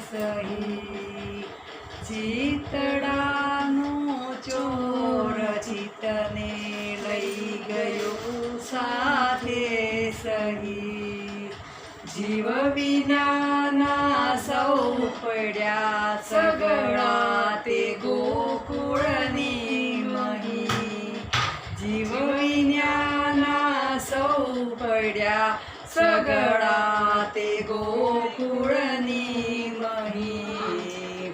સહી ચિતડાનો ચોર ચિતને લઈ ગયો સાથે સહી જીવ વિનાના સૌ પડ્યા સગળા તે ગોકુળની મહી જીવ વિનાના સૌ પડ્યા સગળા તે ગોકુળની મહી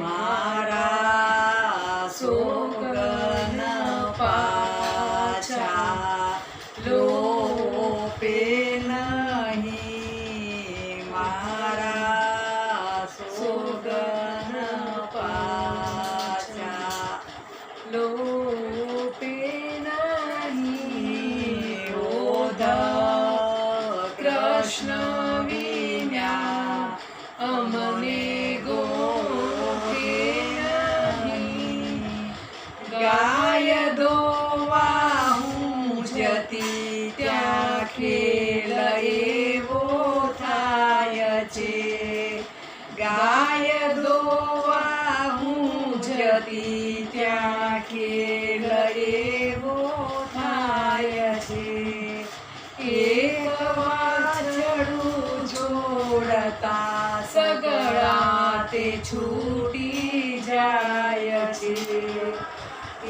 મારા સોગન પાછા લોપે નહીં મારા સોગન પાછા લોપે નહીં કૃષ્ણ વિના અમને ગોખે નહીં ગાય દોવા હું જતી ત્યાં ખેલ એવો થાય છે ગાય દોવા હું જતી ત્યાં ખેલ એવો થાય છે એક વાછડું છોડતા સગળા તે છૂટી જાય છે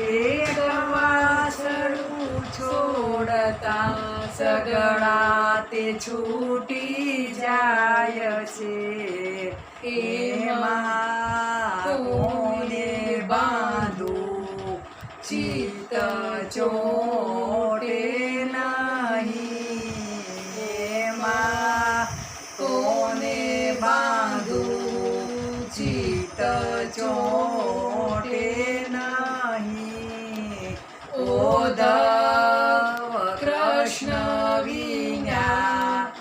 એક વાછડું છોડતા સગળા તે છૂટી જાય છે એમાં કોને બાંધું ચિત્ત ચોટે કોને બાંધું ચિત્ત ચોટે નહીં ઉદ્ધવ કૃષ્ણ વિના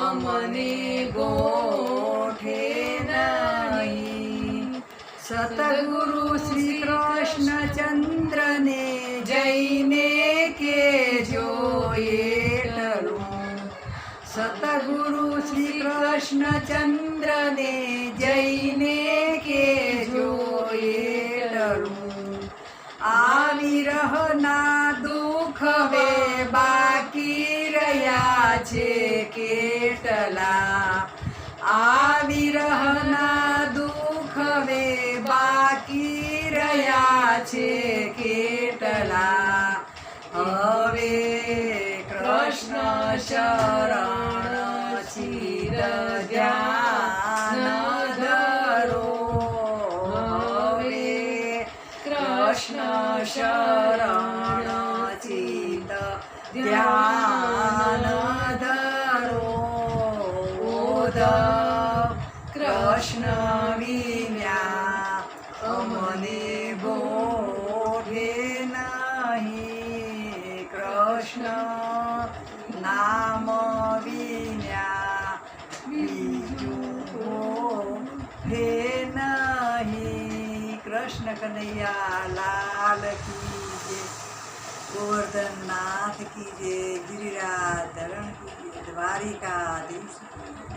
અમને ગોઠે નહીં સતગુરુ શ્રી કૃષ્ણચંદ્રને જઈને કેજો એટલું સતગુરુ શ્રી કૃષ્ણચંદ્રને જઈને કેજો એટલું આ વિરહના દુઃખ વે બાકી રહ્યા છે કેટલા આ વિરહના દુઃખ વે બાકી રહ્યા છે કેટલા હવે કૃષ્ણ શરણ ચિર ધ્યાન ધરો હવે કૃષ્ણ શરણ ચિત ધ્યાન ધરો ઉદ્ધવ કૃષ્ણ વિના અમને ગોઠે નહીં કૃષ્ણ નામ વિના બીજું હે નહીં કૃષ્ણ કનૈયા લાલ કી જય ગોવર્ધન નાથ કી જય ગિરિરાજ ધરણ કી જય દ્વારિકાધીશ